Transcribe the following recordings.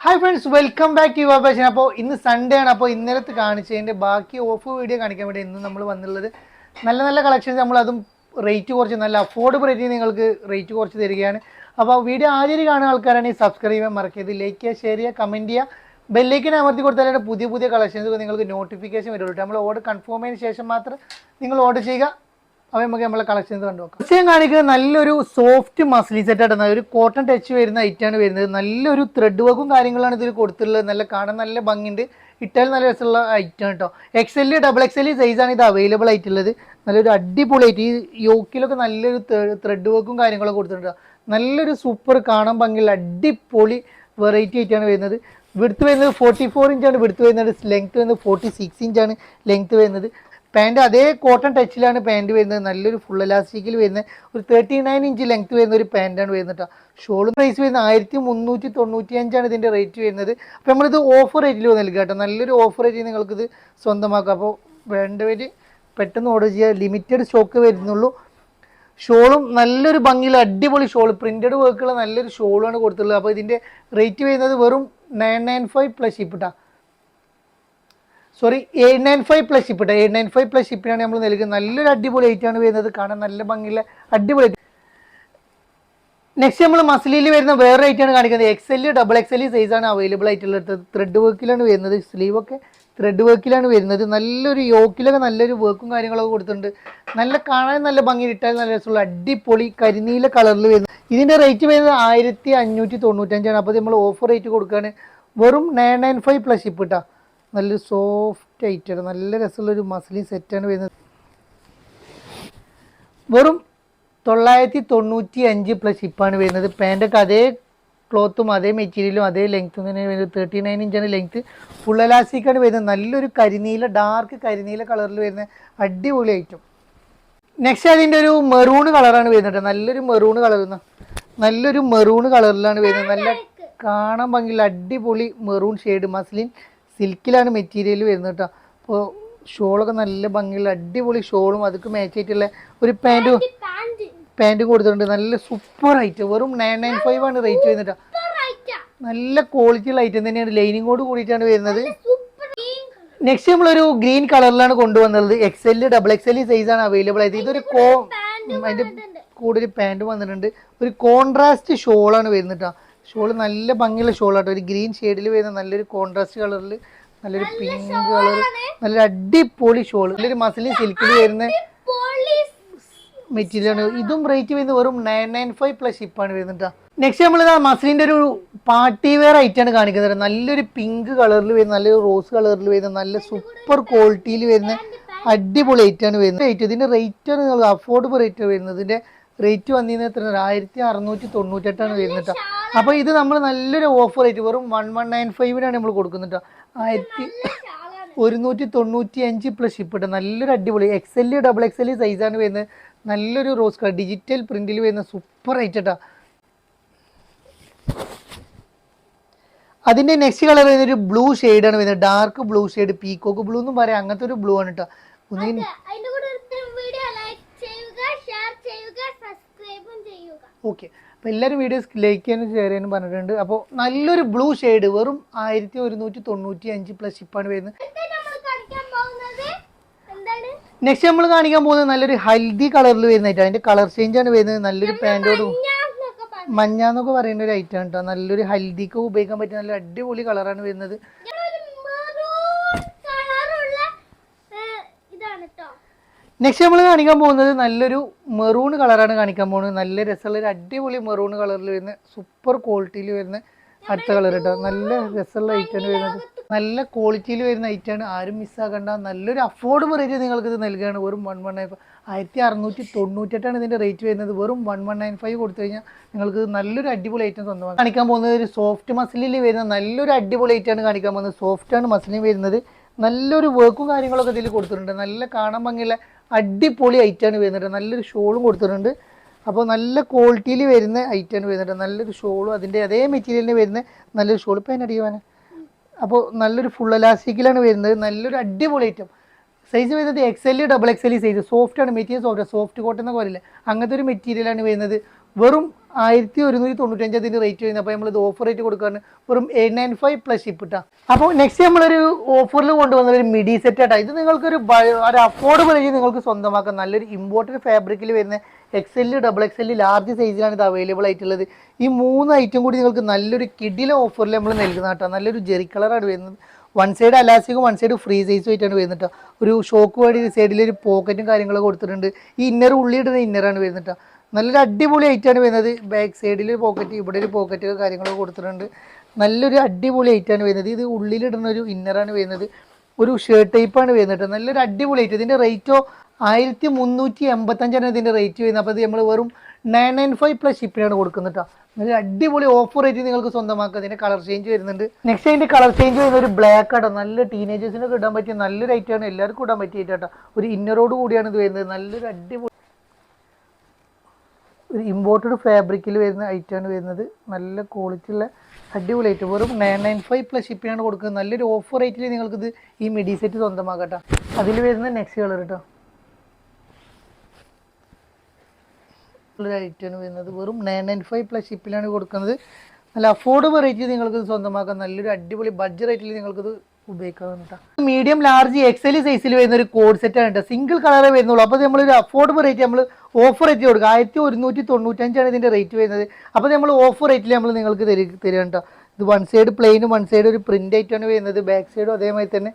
Hi friends, welcome back to your fashion. അപ്പോൾ ഇന്ന് Sunday ആണ്. അപ്പോൾ ഇന്നലത്തെ കാണിച്ചതിൻ്റെ ബാക്കി ഓഫ് വീഡിയോ കാണിക്കാൻ വേണ്ടി ഇന്ന് നമ്മൾ വന്നുള്ളത് നല്ല നല്ല കളക്ഷൻസ് നമ്മളതും റേറ്റ് കുറച്ച് നല്ല അഫോർഡബിൾ റേറ്റിൽ നിങ്ങൾക്ക് റേറ്റ് കുറച്ച് തരികയാണ്. അപ്പോൾ വീഡിയോ ആദ്യം കാണുന്ന ആൾക്കാരാണെങ്കിൽ സബ്സ്ക്രൈബ് ചെയ്യാൻ മറക്കരുത്. ലൈക്ക് ചെയ്യുക, ഷെയർ ചെയ്യുക, കമൻറ്റ് ചെയ്യുക, ബെല്ലൈക്കൻ അമർത്തി കൊടുത്താലേ പുതിയ പുതിയ കളക്ഷൻസ് നിങ്ങൾക്ക് നോട്ടിഫിക്കേഷൻ വരുള്ളൂ. നമ്മൾ ഓർഡർ കൺഫേം ചെയ്തതിന് ശേഷം മാത്രം നിങ്ങൾ ഓർഡർ ചെയ്യുക. അപ്പോൾ നമുക്ക് നമ്മളെ കളക്ഷൻസ് കണ്ടുനോക്കാം. ഫസ്റ്റ് കാണിക്കുന്നത് നല്ലൊരു സോഫ്റ്റ് മസ്ലി സെറ്റ് ആയിട്ട് ഒരു കോട്ടൺ ടച്ച് വരുന്ന ഐറ്റാണ് വരുന്നത്. നല്ലൊരു ത്രെഡ് വർക്കും കാര്യങ്ങളാണ് ഇതിൽ കൊടുത്തിട്ടുള്ളത്. നല്ല കാണാൻ നല്ല ഭംഗിയുണ്ട്, ഇട്ടാൽ നല്ല രസമുള്ള ഐറ്റാണ് കേട്ടോ. XL ഡബിൾ XL സൈസാണ് ഇത് അവൈലബിൾ ആയിട്ടുള്ളത്. നല്ലൊരു അടിപൊളിയായിട്ട് ഈ യോക്കിലൊക്കെ നല്ലൊരു ത്രെഡ് വർക്കും കാര്യങ്ങളൊക്കെ കൊടുത്തിട്ടുണ്ട്. നല്ലൊരു സൂപ്പർ കാണാൻ ഭംഗിയുള്ള അടിപൊളി വെറൈറ്റി ആയിട്ടാണ് വരുന്നത്. വിടുത്ത് വരുന്നത് 44 ഇഞ്ചാണ് വിടുത്ത് വരുന്നത്. ലെങ്ത്ത് വരുന്നത് 46 ഇഞ്ചാണ് ലെങ്ത്ത് വരുന്നത്. പാൻറ് അതേ കോട്ടൺ ടച്ചിലാണ് പാൻറ് വരുന്നത്. നല്ലൊരു ഫുൾ എലാസ്റ്റിക്കിൽ വരുന്ന ഒരു 39 ഇഞ്ച് ലെങ്ത് വരുന്ന ഒരു പാൻറ്റാണ് വരുന്നത് കേട്ടോ. ഷോളും പ്രൈസ് വരുന്നത് 1395 ഇതിൻ്റെ റേറ്റ് വരുന്നത്. അപ്പോൾ നമ്മളിത് ഓഫർ റേറ്റിൽ നൽകുക കേട്ടോ. നല്ലൊരു ഓഫർ റേറ്റിൽ നിങ്ങൾക്കിത് സ്വന്തമാക്കാം. അപ്പോൾ വേണ്ടവർ പെട്ടെന്ന് ഓർഡർ ചെയ്യുക. ലിമിറ്റഡ് സ്റ്റോക്ക് വരുന്നുള്ളൂ. ഷോളും നല്ലൊരു ഭംഗിയുള്ള അടിപൊളി ഷോൾ പ്രിൻറ്റഡ് വർക്കുള്ള നല്ലൊരു ഷോളാണ് കൊടുത്തുള്ളത്. അപ്പോൾ ഇതിൻ്റെ റേറ്റ് വരുന്നത് വെറും 995 പ്ലസ് ഷിപ്പ് കേട്ടോ. സോറി 895 പ്ലസ് ഷിപ്പ് ഇട്ടാ. 895 പ്ലസ് ഷിപ്പിനാണ് നമ്മൾ നൽകുന്നത്. നല്ലൊരു അടിപൊളി ഐറ്റാണ് വരുന്നത്. കാണാൻ നല്ല ഭംഗിയുള്ള അടിപൊളി. നെക്സ്റ്റ് നമ്മൾ മസ്ലിയിൽ വരുന്ന വേറെ ഐറ്റാണ് കാണിക്കുന്നത്. XL ഡബിൾ XL സൈസാണ് അവൈലബിൾ ആയിട്ടുള്ളത്. ത്രെഡ് വർക്കിലാണ് വരുന്നത്. സ്ലീവൊക്കെ ത്രെഡ് വർക്കിലാണ് വരുന്നത്. നല്ലൊരു യോക്കിലൊക്കെ നല്ലൊരു വർക്കും കാര്യങ്ങളൊക്കെ കൊടുത്തിട്ടുണ്ട്. നല്ല കാണാൻ നല്ല ഭംഗി, ഇട്ടാൽ നല്ല രസമുള്ള അടിപൊളി കരിനീല കളറിൽ വരുന്നത്. ഇതിൻ്റെ റേറ്റ് വരുന്നത് 1595. അപ്പോൾ നമ്മൾ ഓഫർ റേറ്റ് കൊടുക്കുകയാണ് വെറും 995 പ്ലസ് ഷിപ്പ് ഇട്ടാ. നല്ലൊരു സോഫ്റ്റ് ആയിട്ടാണ് നല്ല രസമുള്ളൊരു മസ്ലിൻ സെറ്റാണ് വരുന്നത്. വെറും 995 പ്ലസ് ഷിപ്പാണ് വരുന്നത്. പാൻറ്റൊക്കെ അതേ ക്ലോത്തും അതേ മെറ്റീരിയലും അതേ ലെങ്ത്തും തന്നെ വരുന്നത്. 39 ഇഞ്ചാണ് ലെങ്ത്ത്. ഫുൾ എലാസ്റ്റിക്കാണ് വരുന്നത്. നല്ലൊരു കരിനീല ഡാർക്ക് കരിനീല കളറിൽ വരുന്ന അടിപൊളി ഐറ്റം. നെക്സ്റ്റ് അതിൻ്റെ ഒരു മെറൂൺ കളറാണ് വരുന്നത്. നല്ലൊരു മെറൂൺ കളറിലാണ് വരുന്നത്. നല്ല കാണാൻ ഭംഗിയുള്ള അടിപൊളി മെറൂൺ ഷെയ്ഡ് മസ്ലിൻ സിൽക്കിലാണ് മെറ്റീരിയൽ വരുന്നത് കേട്ടോ. അപ്പോൾ ഷോളൊക്കെ നല്ല ഭംഗിയുള്ള അടിപൊളി ഷോളും അതൊക്കെ മാച്ച് ആയിട്ടുള്ള ഒരു പാൻറ്റും കൊടുത്തിട്ടുണ്ട്. നല്ല സൂപ്പർ ഐറ്റം. വെറും 995 ആണ് റേറ്റ് വരുന്നത്. നല്ല ക്വാളിറ്റിയുള്ള ഐറ്റം തന്നെയാണ്. ലൈനിങ്ങോട് കൂടിയിട്ടാണ് വരുന്നത്. നെക്സ്റ്റ് നമ്മളൊരു ഗ്രീൻ കളറിലാണ് കൊണ്ടുവന്നത്. XL ഡബിൾ XL സൈസാണ് അവൈലബിൾ ആയത്. ഇതൊരു അതിൻ്റെ കൂടെ ഒരു പാൻറ്റ് വന്നിട്ടുണ്ട്. ഒരു കോൺട്രാസ്റ്റ് ഷോളാണ് വരുന്നത് കേട്ടോ. ഷോള് നല്ല ഭംഗിയുള്ള ഷോളാട്ടോ. ഒരു ഗ്രീൻ ഷെയ്ഡിൽ വരുന്ന നല്ലൊരു കോൺട്രാസ്റ്റ് കളറിൽ നല്ലൊരു പിങ്ക് കളർ നല്ലൊരു അടിപൊളി ഷോള്. നല്ലൊരു മസ്ലിൻ സിൽക്കിൽ വരുന്ന മെറ്റീരിയലാണ്. ഇതും റേറ്റ് വരുന്നത് വെറും 995 പ്ലസ് ഷിപ്പാണ് വരുന്നത്. നെക്സ്റ്റ് നമ്മൾ മസ്ലിൻ്റെ ഒരു പാർട്ടി വെയർ ആയിട്ടാണ് കാണിക്കുന്നത്. നല്ലൊരു പിങ്ക് കളറിൽ വരുന്ന നല്ലൊരു റോസ് കളറിൽ വരുന്ന നല്ല സൂപ്പർ ക്വാളിറ്റിയിൽ വരുന്ന അടിപൊളി ഐറ്റാണ് വരുന്നത്. ഇതിൻ്റെ റേറ്റാണ് നിങ്ങൾ അഫോർഡബിൾ റേറ്റ് വരുന്നത്. ഇതിൻ്റെ റേറ്റ് വന്നിരുന്നത് എത്ര 1698 വരുന്നത്. അപ്പോൾ ഇത് നമ്മൾ നല്ലൊരു ഓഫർ റേറ്റ് വെറും 1195 നമ്മൾ കൊടുക്കുന്നുണ്ട്. 1195 പ്ലസ് ഷിപ്പ് ഇട്ട നല്ലൊരു അടിപൊളി XL ഡബിൾ XL സൈസാണ് വരുന്നത്. നല്ലൊരു റോസ് കളർ ഡിജിറ്റൽ പ്രിന്റിൽ വരുന്ന സൂപ്പർ ഐറ്റാ. അതിൻ്റെ നെക്സ്റ്റ് കളർ വരുന്ന ഒരു ബ്ലൂ ഷെയ്ഡാണ് വരുന്നത്. Dark blue shade, peacock blue എന്നും പറയാം. അങ്ങനത്തെ ഒരു ബ്ലൂ ആണ് കേട്ടോ. ഓക്കെ, അപ്പോൾ എല്ലാവരും വീഡിയോസ് ലൈക്ക് ചെയ്യാനും ഷെയർ ചെയ്യാനും പറഞ്ഞിട്ടുണ്ട്. അപ്പോൾ നല്ലൊരു ബ്ലൂ ഷെയ്ഡ് വെറും 1195 പ്ലസ് ഷിപ്പാണ് വരുന്നത്. നെക്സ്റ്റ് നമ്മൾ കാണിക്കാൻ പോകുന്നത് നല്ലൊരു ഹൽദി കളറിൽ വരുന്നതായിട്ട്. അതിൻ്റെ കളർ ചേഞ്ച് ആണ് വരുന്നത്. നല്ലൊരു പാൻറ്റോടും മഞ്ഞാന്നൊക്കെ പറയുന്ന ഒരു ഐറ്റം കേട്ടോ. നല്ലൊരു ഹൽദിക്ക് ഉപയോഗിക്കാൻ പറ്റിയ നല്ല അടിപൊളി കളറാണ് വരുന്നത്. നെക്സ്റ്റ് നമ്മൾ കാണിക്കാൻ പോകുന്നത് നല്ലൊരു മെറൂൺ കളറാണ് കാണിക്കാൻ പോകുന്നത്. നല്ല രസമുള്ള ഒരു അടിപൊളി മെറൂൺ കളറിൽ വരുന്ന സൂപ്പർ ക്വാളിറ്റിയിൽ വരുന്ന അടുത്ത കളർ കേട്ടോ. നല്ല രസമുള്ള ഐറ്റാണ് വരുന്നത്. നല്ല ക്വാളിറ്റിയിൽ വരുന്ന ഐറ്റാണ്. ആരും മിസ്സാക്കണ്ട. നല്ലൊരു അഫോർഡബിൾ റേറ്റ് നിങ്ങൾക്ക് ഇത് നൽകുകയാണ്. വെറും 1195 1698 ഇതിൻ്റെ റേറ്റ് വരുന്നത്. വെറും 1195 കൊടുത്തു കഴിഞ്ഞാൽ നിങ്ങൾക്ക് നല്ലൊരു അടിപൊളി ഐറ്റം സ്വന്തമാണ്. കാണിക്കാൻ പോകുന്നത് ഒരു സോഫ്റ്റ് മസ്ലിനിൽ വരുന്ന നല്ലൊരു അടിപൊളി ഐറ്റാണ് കാണിക്കാൻ പോകുന്നത്. സോഫ്റ്റാണ് മസ്ലിൻ വരുന്നത്. നല്ലൊരു വർക്കും കാര്യങ്ങളൊക്കെ ഇതിൽ കൊടുത്തിട്ടുണ്ട്. നല്ല കാണാൻ ഭംഗിയുള്ള അടിപൊളി ഐറ്റാണ് വരുന്നത്. നല്ലൊരു ഷോളും കൊടുത്തിട്ടുണ്ട്. അപ്പോൾ നല്ല ക്വാളിറ്റിയിൽ വരുന്ന ഐറ്റാണ് വരുന്നത്. നല്ലൊരു ഷോളും അതിൻ്റെ അതേ മെറ്റീരിയലിന് വരുന്ന നല്ലൊരു ഷോൾ പാൻ. അപ്പോൾ നല്ലൊരു ഫുൾ എലാസ്റ്റിക്കിലാണ് വരുന്നത്. നല്ലൊരു അടിപൊളി ഐറ്റം. സൈസ് വരുന്നത് XL ഡബിൾ XL സൈസ്. സോഫ്റ്റാണ് മെറ്റീരിയൽ. സോഫ്റ്റ് കോട്ടൺ എന്നൊക്കെ പറയില്ല, അങ്ങനത്തെ ഒരു മെറ്റീരിയലാണ് വരുന്നത്. വെറും 1195 അതിൻ്റെ റേറ്റ് വരുന്നത്. അപ്പോൾ നമ്മളിത് ഓഫർ റേറ്റ് കൊടുക്കുകയാണ് വെറും 895 പ്ലസ് ഷിപ്പ് ഇട്ടാ. അപ്പോൾ നെക്സ്റ്റ് നമ്മളൊരു ഓഫറിൽ കൊണ്ടുവന്ന ഒരു മിഡി സെറ്റ് ആട്ടാ. ഇത് നിങ്ങൾക്കൊരു ഒരു അഫോർഡബിൾ റേഞ്ച് നിങ്ങൾക്ക് സ്വന്തമാക്കാം. നല്ലൊരു ഇമ്പോർട്ടഡ് ഫാബ്രിക്കിൽ വരുന്ന XL, XXL, ലാർജ് സൈസിലാണ് ഇത് അവൈലബിൾ ആയിട്ടുള്ളത്. ഈ 3 ഐറ്റം കൂടി നിങ്ങൾക്ക് നല്ലൊരു കിഡിലെ ഓഫറിൽ നമ്മൾ നൽകുന്ന കേട്ടോ. നല്ലൊരു ജെറി കളറാണ് വരുന്നത്. വൺ സൈഡ് അലാസ്റ്റിക്കും വൺ സൈഡ് ഫ്രീ സൈസും ആയിട്ടാണ് വരുന്നത്. ഒരു ഷോക്ക് വേണ്ടി സൈഡിലൊരു പോക്കറ്റും കാര്യങ്ങളൊക്കെ കൊടുത്തിട്ടുണ്ട്. ഈ ഇന്നർ ഉള്ളിയിടുന്ന ഇന്നറാണ് വരുന്നത്. നല്ലൊരു അടിപൊളി ഐറ്റാണ് വരുന്നത്. ബാക്ക് സൈഡിൽ പോക്കറ്റ്, ഇവിടെ ഒരു പോക്കറ്റ് കാര്യങ്ങളൊക്കെ കൊടുത്തിട്ടുണ്ട്. നല്ലൊരു അടിപൊളി ഐറ്റാണ് വരുന്നത്. ഇത് ഉള്ളിലിടുന്ന ഒരു ഇന്നറാണ് വരുന്നത്. ഒരു ഷർട്ട് ടൈപ്പാണ് വരുന്നത്. നല്ലൊരു അടിപൊളി ഐറ്റം. ഇതിൻ്റെ റേറ്റോ 1385 ഇതിൻ്റെ റേറ്റ് വരുന്നത്. അപ്പോൾ ഇത് നമ്മൾ വെറും 995 പ്ലസ് ഷിപ്പിനാണ് കൊടുക്കുന്നത് കേട്ടോ. നല്ല അടിപൊളി ഓഫർ റേറ്റ് നിങ്ങൾക്ക് സ്വന്തമാക്കുക. അതിൻ്റെ കളർ ചേഞ്ച് വരുന്നുണ്ട്. നെക്സ്റ്റ് അതിൻ്റെ കളർ ചേഞ്ച് വരുന്ന ഒരു ബ്ലാക്ക് ആട്ടോ. നല്ല ടീനേജേഴ്സിനൊക്കെ ഇടാൻ പറ്റിയ നല്ലൊരു ഐറ്റമാണ്. എല്ലാവർക്കും ഇടാൻ പറ്റിയ ഐറ്റാട്ടോ. ഒരു ഇന്നറോട് കൂടിയാണ് ഇത് വരുന്നത്. നല്ലൊരു അടിപൊളി ഒരു ഇമ്പോർട്ടഡ് ഫാബ്രിക്കിൽ വരുന്ന ഐറ്റമാണ് വരുന്നത്. നല്ല ക്വാളിറ്റി ഉള്ള അടിപൊളി ഐറ്റം. വെറും 995 പ്ലസ് ഷിപ്പിനാണ് കൊടുക്കുന്നത്. നല്ലൊരു ഓഫർ റേറ്റിൽ നിങ്ങൾക്കിത് ഈ മിഡി സെറ്റ് സ്വന്തമാക്കട്ടോ. അതിൽ വരുന്ന നെക്സ്റ്റ് കളർ കേട്ടോ. ഐറ്റമാണ് വരുന്നത്. വെറും 995 പ്ലസ് ഷിപ്പിലാണ് കൊടുക്കുന്നത്. നല്ല അഫോർഡബിൾ റേറ്റിൽ നിങ്ങൾക്ക് സ്വന്തമാക്കാം. നല്ലൊരു അടിപൊളി ബഡ്ജറ്റ് റേറ്റിൽ നിങ്ങൾക്കിത് ഉപയോഗിക്കാവുന്ന മീഡിയം ലാർജ് XL സൈസിൽ വരുന്ന ഒരു കോഡ് സെറ്റാണ് കേട്ടോ. സിംഗിൾ കളറേ വരുന്നുള്ളൂ. അപ്പോൾ നമ്മളൊരു അഫോർഡബിൾ റേറ്റ് നമ്മൾ ഓഫർ റേറ്റ് കൊടുക്കുക. 1195 ഇതിൻ്റെ റേറ്റ് വരുന്നത്. അപ്പോൾ നമ്മൾ ഓഫർ റേറ്റിൽ നമ്മൾ നിങ്ങൾക്ക് തരാം കേട്ടോ. ഇത് വൺ സൈഡ് പ്ലെയിനും വൺ സൈഡ് ഒരു പ്രിൻ്റ് ആയിട്ടാണ് വരുന്നത്. ബാക്ക് സൈഡും അതേമാതിരി തന്നെ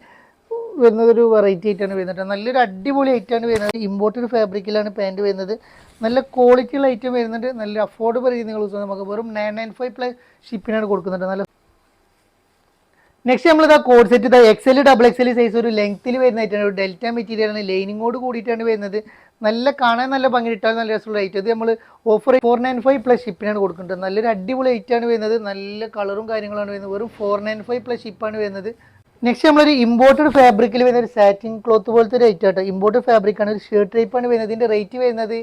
വരുന്നത് ഒരു വെറൈറ്റി ആയിട്ടാണ് വരുന്നത്. നല്ലൊരു അടിപൊളി ഐറ്റമാണ് വരുന്നത്. ഇമ്പോർട്ടഡ് ഫാബ്രിക്കിലാണ് പാൻറ്റ് വരുന്നത്. നല്ല ക്വാളിറ്റിയുള്ള ഐറ്റം വരുന്നുണ്ട്. നല്ല അഫോർഡബിൾ റേറ്റ് നിങ്ങൾ നമുക്ക് വെറും 995 പ്ലസ് ഷിപ്പിനാണ് കൊടുക്കുന്നുണ്ട്. നല്ല നെക്സ്റ്റ് നമ്മളിതാ കോഡ് സെറ്റ് ഇതാ XL, XXL സൈസ് ഒരു ലെങ്ത്തിൽ വരുന്ന ഐറ്റാണ്. ഒരു ഡെൽറ്റ മെറ്റീരിയലാണ്. ലൈനിങ്ങോട് കൂടിയിട്ടാണ് വരുന്നത്. നല്ല കാണാൻ നല്ല ഭംഗി ഇട്ടാൽ നല്ല രസമുള്ള ഐറ്റം. ഇത് നമ്മൾ ഓഫർ 495 പ്ലസ് ഷിപ്പിനാണ് കൊടുക്കുന്നത്. നല്ലൊരു അടിപൊളി ഐറ്റാണ് വരുന്നത്. നല്ല കളറും കാര്യങ്ങളാണ് വരുന്നത്. വെറും 495 പ്ലസ് ഷിപ്പാണ് വരുന്നത്. നെക്സ്റ്റ് നമ്മളൊരു ഇമ്പോർട്ടഡ് ഫാബ്രിക്കിൽ വരുന്ന ഒരു സാറ്റിൻ ക്ലോത്ത് പോലത്തെ ഒരു ഐറ്റം ആട്ടോ. ഇമ്പോർട്ടഡ് ഫാബ്രിക്കാണ്. ഒരു ഷർട്ട് ടൈപ്പാണ് വരുന്നത്. ഇതിൻ്റെ റേറ്റ് വരുന്നത്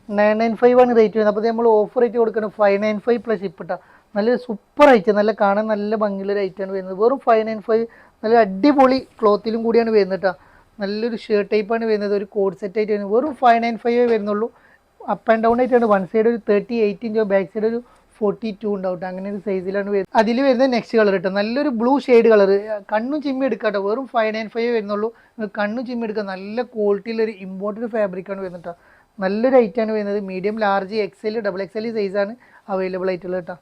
995 ആണ് റേറ്റ് വരുന്നത്. അപ്പോൾ നമ്മൾ ഓഫർ റേറ്റ് കൊടുക്കുന്നത് 595 പ്ലസ് ഷിപ്പ് ഇട്ടാ. നല്ലൊരു സൂപ്പർ ഐറ്റം. നല്ല കാണാൻ നല്ല ഭംഗിയുള്ളൊരു ഐറ്റമാണ് വരുന്നത്. വെറും 595. നല്ല അടിപൊളി ക്ലോത്തിലും കൂടിയാണ് വരുന്നത് കേട്ടോ. നല്ലൊരു ഷർട്ട് ടൈപ്പാണ് വരുന്നത്. ഒരു കോഡ് സെറ്റ് ആയിട്ട് വരുന്നത്. വെറും 595 വരുന്നുള്ളൂ. അപ്പ് ആൻഡ് ഡൗൺ ആയിട്ടാണ്. വൺ സൈഡ് ഒരു 38 ഇഞ്ചോ ബാക്ക് സൈഡ് ഒരു 42 ഉണ്ടാവും. അങ്ങനെ ഒരു സൈസിലാണ് വരുന്നത്. അതിൽ വരുന്നത് നെക്സ്റ്റ് കളർ കേട്ടോ. നല്ലൊരു ബ്ലൂ ഷെയ്ഡ് കളർ. കണ്ണും ചിമ്മി എടുക്കാം കേട്ടോ. വെറും 595 വരുന്നുള്ളൂ. കണ്ണും ചിമ്മി എടുക്കുക. നല്ല ക്വാളിറ്റിയിലൊരു ഇമ്പോർട്ടഡ് ഫാബ്രിക്കാണ് വരുന്നത് കേട്ടോ. നല്ലൊരു ഐറ്റാണ് വരുന്നത്. മീഡിയം ലാർജ് XL, XXL സൈസാണ് അവൈലബിൾ ആയിട്ടുള്ളത് കേട്ടോ.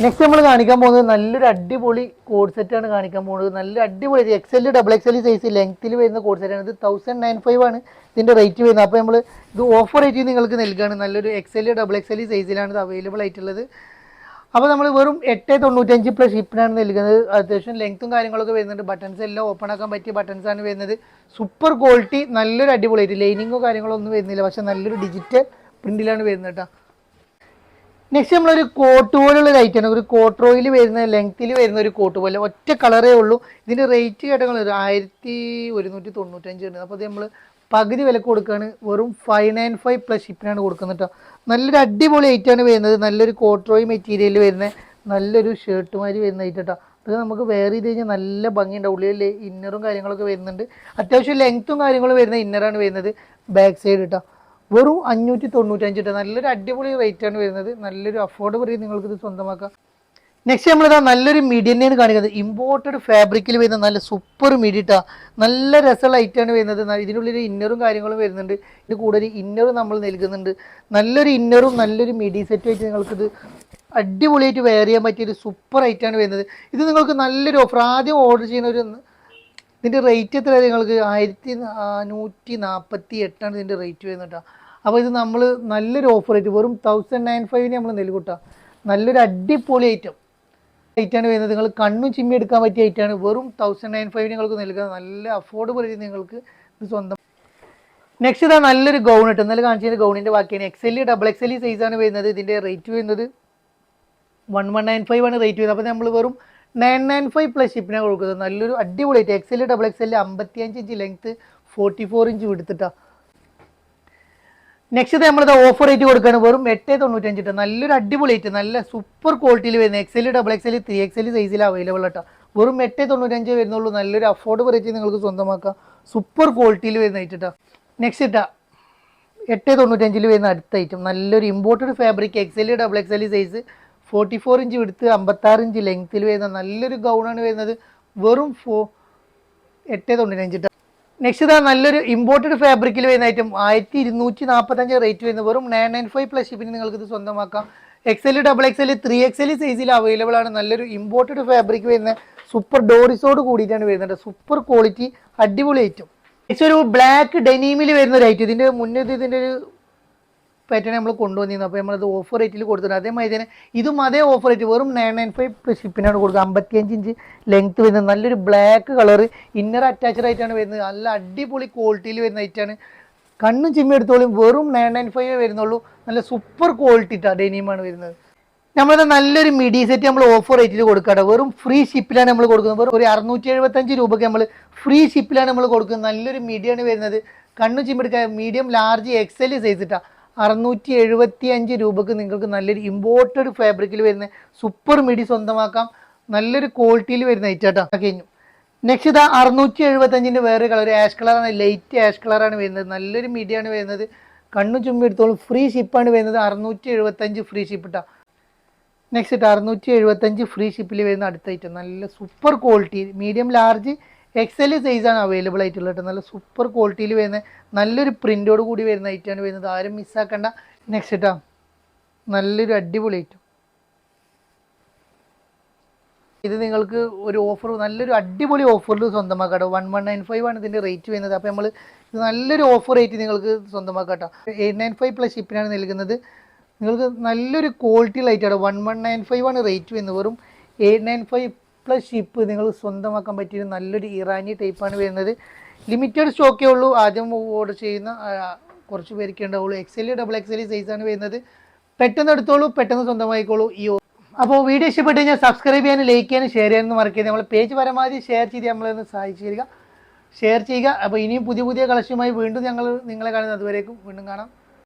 നെക്സ്റ്റ് നമ്മൾ കാണിക്കാൻ പോകുന്നത് നല്ലൊരു അടിപൊളി കോഡ് സെറ്റാണ് കാണിക്കാൻ പോകുന്നത്. നല്ല അടിപൊളി XL, XXL സൈസ് ലെങ്ത്തിൽ വരുന്ന കോഡ് സെറ്റാണ്. ഇത് 1095 ആണ് ഇതിൻ്റെ റേറ്റ് വരുന്നത്. അപ്പോൾ നമ്മൾ ഇത് ഓഫർ റേറ്റ് നിങ്ങൾക്ക് നൽകുകയാണ്. നല്ലൊരു XL, XXL സൈസിലാണ് ഇത് അവൈലബിൾ ആയിട്ടുള്ളത്. അപ്പോൾ നമ്മൾ വെറും 895 പ്ലസ് ഷിപ്പിനാണ് നൽകുന്നത്. അത്യാവശ്യം ലെങ്ത്തും കാര്യങ്ങളൊക്കെ വരുന്നുണ്ട്. ബട്ടൺസ് എല്ലാം ഓപ്പൺ ആക്കാൻ പറ്റിയ ബട്ടൺസാണ് വരുന്നത്. Super quality. നല്ലൊരു അടിപൊളിയായിട്ട് ലൈനിങ്ങോ കാര്യങ്ങളോ ഒന്നും വരുന്നില്ല. പക്ഷേ നല്ലൊരു ഡിജിറ്റൽ പ്രിന്റിലാണ് വരുന്നത് കേട്ടോ. നെക്സ്റ്റ് നമ്മളൊരു കോട്ട് പോലുള്ള ഒരു ഐറ്റാണ്. ഒരു കോട്രോയിൽ വരുന്ന ലെങ്ത്തിൽ വരുന്ന ഒരു കോട്ട് പോലെ ഒറ്റ കളറേ ഉള്ളൂ. ഇതിൻ്റെ റേറ്റ് കേട്ടങ്ങൾ 1195 ഉണ്ട്. അപ്പോൾ അത് നമ്മൾ പകുതി വില കൊടുക്കുകയാണ്. വെറും 595 പ്ലസ് ഷിപ്പിനാണ് കൊടുക്കുന്നത് കേട്ടോ. നല്ലൊരു അടിപൊളി ഐറ്റാണ് വരുന്നത്. നല്ലൊരു കോട്രോയി മെറ്റീരിയൽ വരുന്ന നല്ലൊരു ഷർട്ടുമാതിരി വരുന്ന ഐറ്റം കേട്ടോ. അത് നമുക്ക് വെയർ ചെയ്ത് കഴിഞ്ഞാൽ നല്ല ഭംഗിയുണ്ട്. ഉള്ളിൽ ഇന്നറും കാര്യങ്ങളൊക്കെ വരുന്നുണ്ട്. അത്യാവശ്യം ലെങ്ത്തും കാര്യങ്ങളും വരുന്ന ഇന്നറാണ് വരുന്നത്. ബാക്ക് സൈഡ് കേട്ടോ. വെറും 595 കേട്ടോ. നല്ലൊരു അടിപൊളി റേറ്റാണ് വരുന്നത്. നല്ലൊരു അഫോർഡബിൾ റേറ്റ് നിങ്ങൾക്കിത് സ്വന്തമാക്കാം. നെക്സ്റ്റ് നമ്മളിതാ നല്ലൊരു മിഡി തന്നെയാണ് കാണിക്കുന്നത്. ഇമ്പോർട്ടഡ് ഫാബ്രിക്കിൽ വരുന്ന നല്ല സൂപ്പർ മിഡി ഇട്ടാ. നല്ല രസമുള്ള ഐറ്റാണ് വരുന്നത്. ഇതിനുള്ളിൽ ഇന്നറും കാര്യങ്ങളും വരുന്നുണ്ട്. ഇത് കൂടുതൽ ഇന്നറും നമ്മൾ നൽകുന്നുണ്ട്. നല്ലൊരു ഇന്നറും നല്ലൊരു മിഡി സെറ്റും ആയിട്ട് നിങ്ങൾക്കിത് അടിപൊളിയായിട്ട് വെയർ ചെയ്യാൻ പറ്റിയൊരു സൂപ്പർ ഐറ്റാണ് വരുന്നത്. ഇത് നിങ്ങൾക്ക് നല്ലൊരു ഓഫർ. ആദ്യം ഓർഡർ ചെയ്യുന്ന ഒരു ഇതിൻ്റെ റേറ്റ് എത്ര നിങ്ങൾക്ക് 1148 ഇതിൻ്റെ റേറ്റ് വരുന്നത് കേട്ടോ. അപ്പോൾ ഇത് നമ്മൾ നല്ലൊരു ഓഫർ റേറ്റ് വെറും 1095 നമ്മൾ നൽകും കേട്ടോ. നല്ലൊരു അടിപൊളി ഐറ്റാണ് വരുന്നത്. നിങ്ങൾ കണ്ണും ചിമ്മി എടുക്കാൻ പറ്റിയ ഐറ്റാണ്. വെറും 1095 നിങ്ങൾക്ക് നൽകുക. നല്ല അഫോർഡബിൾ റേറ്റ് നിങ്ങൾക്ക് ഇത് സ്വന്തം. നെക്സ്റ്റ് ഇതാ നല്ലൊരു ഗൗൺ ഇട്ട് ഇന്നലെ കാണിച്ചതിൻ്റെ ഗൗണിൻ്റെ ബാക്കിയാണ്. XL, XXL സൈസാണ് വരുന്നത്. ഇതിൻ്റെ റേറ്റ് വരുന്നത് 1195 ആണ് റേറ്റ് വരുന്നത്. അപ്പോൾ നമ്മൾ വെറും 995 പ്ലസ് ഷിപ്പിനാണ് കൊടുക്കുന്നത്. നല്ലൊരു അടിപൊളി item. XL, XXL 55 inch length 44 inch എടുത്തിട്ടാണ്. നെക്സ്റ്റ് നമ്മളിത് ഓഫർ റേറ്റ് കൊടുക്കുകയാണ്. വെറും 895 കേട്ടോ. നല്ലൊരു അടിപൊളി ഐറ്റം. നല്ല സൂപ്പർ ക്വാളിറ്റിയിൽ വരുന്നത്. XL, XXL 3XL സൈസിൽ അവൈലബിൾ കേട്ടോ. വെറും 895 വരുന്നുള്ളൂ. നല്ലൊരു അഫോർഡബിൾ റേറ്റ് നിങ്ങൾക്ക് സ്വന്തമാക്കാം. സൂപ്പർ ക്വാളിറ്റിയിൽ വരുന്ന ഐറ്റം കേട്ടോ. നെക്സ്റ്റ് ഇട്ടാ 895 വരുന്ന അടുത്ത ഐറ്റം നല്ലൊരു imported fabric XL double XL size 44 inch വിടുത്ത് 56 ഇഞ്ച് ലെങ്ത്തിൽ വരുന്ന നല്ലൊരു ഗൗണാണ് വരുന്നത്. വെറും 895. നെക്സ്റ്റ് ഇതാ നല്ലൊരു ഇമ്പോർട്ടഡ് ഫാബ്രിക്കിൽ വരുന്ന ഐറ്റം 1245 റേറ്റ് വരുന്നത്. വെറും 995 പ്ലസ് ഷിപ്പിന് നിങ്ങൾക്ക് ഇത് സ്വന്തമാക്കാം. എക്സൽ ഡബിൾ എക്സൽ 3XL സൈസിൽ അവൈലബിൾ ആണ്. നല്ലൊരു ഇമ്പോർട്ടഡ് ഫാബ്രിക് വരുന്ന സൂപ്പർ ഡോറിസോട് കൂടിയിട്ടാണ് വരുന്നത്. സൂപ്പർ ക്വാളിറ്റി അടിപൊളി ഐറ്റം. നെക്സ്റ്റ് ഒരു ബ്ലാക്ക് ഡെനീമിൽ വരുന്ന ഒരു ഐറ്റം. ഇതിൻ്റെ മുന്നേ ഇതിൻ്റെ ഒരു പാറ്റേൺ നമ്മൾ കൊണ്ടുവന്നിരുന്നു. അപ്പോൾ നമ്മളത് ഓഫർ റേറ്റിൽ കൊടുത്തിട്ടുണ്ട്. അതേമാതിരി തന്നെ ഇതും അതേ ഓഫർ റേറ്റ് വെറും 995 പ്ലസ് ഷിപ്പിനാണ് കൊടുക്കുക. 55 ഇഞ്ച് ലെങ്ത് വരുന്നത്. നല്ലൊരു ബ്ലാക്ക് കളർ ഇന്നർ അറ്റാച്ച്ഡ് ആയിട്ടാണ് വരുന്നത്. നല്ല അടിപൊളി ക്വാളിറ്റിയിൽ വരുന്ന ഐറ്റാണ്. കണ്ണും ചിമ്മി എടുത്തോളും. വെറും 995 വരുന്നുള്ളൂ. നല്ല സൂപ്പർ ക്വാളിറ്റി ഡെനിമാണ് വരുന്നത്. നമ്മളത് നല്ലൊരു മിഡി സെറ്റ് നമ്മൾ ഓഫർ റേറ്റിൽ കൊടുക്കാട്ടോ. വെറും ഫ്രീ ഷിപ്പിലാണ് നമ്മൾ കൊടുക്കുന്നത്. വെറും ഒരു 675 രൂപയ്ക്ക് നമ്മൾ ഫ്രീ ഷിപ്പിലാണ് നമ്മൾ കൊടുക്കുന്നത്. നല്ലൊരു മിഡിയാണ് വരുന്നത്. കണ്ണു ചിമ്മെടുക്കുക. മീഡിയം ലാർജ് എക്സൽ സൈസ് ഇട്ടാ 675 രൂപക്ക് നിങ്ങൾക്ക് നല്ലൊരു ഇമ്പോർട്ടഡ് ഫാബ്രിക്കിൽ വരുന്ന സൂപ്പർ മിഡി സ്വന്തമാക്കാം. നല്ലൊരു ക്വാളിറ്റിയിൽ വരുന്ന ഐറ്റാട്ടോ. കഴിഞ്ഞു. നെക്സ്റ്റ് ഇതാ 675 വേറെ കളർ ആഷ് കളറാണ്. ലൈറ്റ് ആഷ് കളറാണ് വരുന്നത്. നല്ലൊരു മിഡിയാണ് വരുന്നത്. കണ്ണു ചുമ്മി എടുത്തോളും. ഫ്രീ ഷിപ്പാണ് വരുന്നത്. 675 ഫ്രീ ഷിപ്പ് ഇട്ടാ. നെക്സ്റ്റ് 675 ഫ്രീ ഷിപ്പിൽ വരുന്ന അടുത്ത ഐറ്റം നല്ല super quality medium large XL സൈസാണ് അവൈലബിൾ ആയിട്ടുള്ളത് കേട്ടോ. നല്ല സൂപ്പർ ക്വാളിറ്റിയിൽ വരുന്ന നല്ലൊരു പ്രിൻ്റോട് കൂടി വരുന്ന ഐറ്റമാണ് വരുന്നത്. ആരും മിസ്സാക്കണ്ട. നെക്സ്റ്റ് ഇട്ടാ നല്ലൊരു അടിപൊളി ഐറ്റം. ഇത് നിങ്ങൾക്ക് ഒരു ഓഫർ നല്ലൊരു അടിപൊളി ഓഫറിൽ സ്വന്തമാക്കാം കേട്ടോ. 1195 ആണ് ഇതിൻ്റെ റേറ്റ് വരുന്നത്. അപ്പോൾ നമ്മൾ ഇത് നല്ലൊരു ഓഫർ റേറ്റ് നിങ്ങൾക്ക് സ്വന്തമാക്കാം കേട്ടോ. 895 പ്ലസ് ഷിപ്പിനാണ് നൽകുന്നത്. നിങ്ങൾക്ക് നല്ലൊരു ക്വാളിറ്റി ലൈറ്റാണ്. 1195 ആണ് റേറ്റ് വരുന്നത്. വെറും 895 പ്ലസ് ഷിപ്പ് നിങ്ങൾ സ്വന്തമാക്കാൻ പറ്റിയ നല്ലൊരു ഇറാനി ടൈപ്പാണ് വരുന്നത്. ലിമിറ്റഡ് സ്റ്റോക്കേ ഉള്ളൂ. ആദ്യം ഓർഡർ ചെയ്യുന്ന കുറച്ച് പേർക്കേ ഉണ്ടാവുള്ളൂ. എക്സൽ ഡബിൾ എക്സൽ സൈസാണ് വരുന്നത്. പെട്ടെന്ന് എടുത്തോളൂ, പെട്ടെന്ന് സ്വന്തമായിക്കോളൂ. അപ്പോൾ വീഡിയോ ഇഷ്ടപ്പെട്ട് കഴിഞ്ഞാൽ സബ്സ്ക്രൈബ് ചെയ്യാനും ലൈക്ക് ചെയ്യാനും ഷെയർ ചെയ്യാനും മറക്കരുത്. നമ്മൾ പേജ് പരമാവധി ഷെയർ ചെയ്ത് നമ്മളൊന്ന് സഹായിച്ചു തരിക, ഷെയർ ചെയ്യുക. അപ്പോൾ ഇനിയും പുതിയ പുതിയ കളക്ഷനുമായി വീണ്ടും നിങ്ങളെ കാണുന്നത്. അതുവരേക്കും വീണ്ടും കാണാം.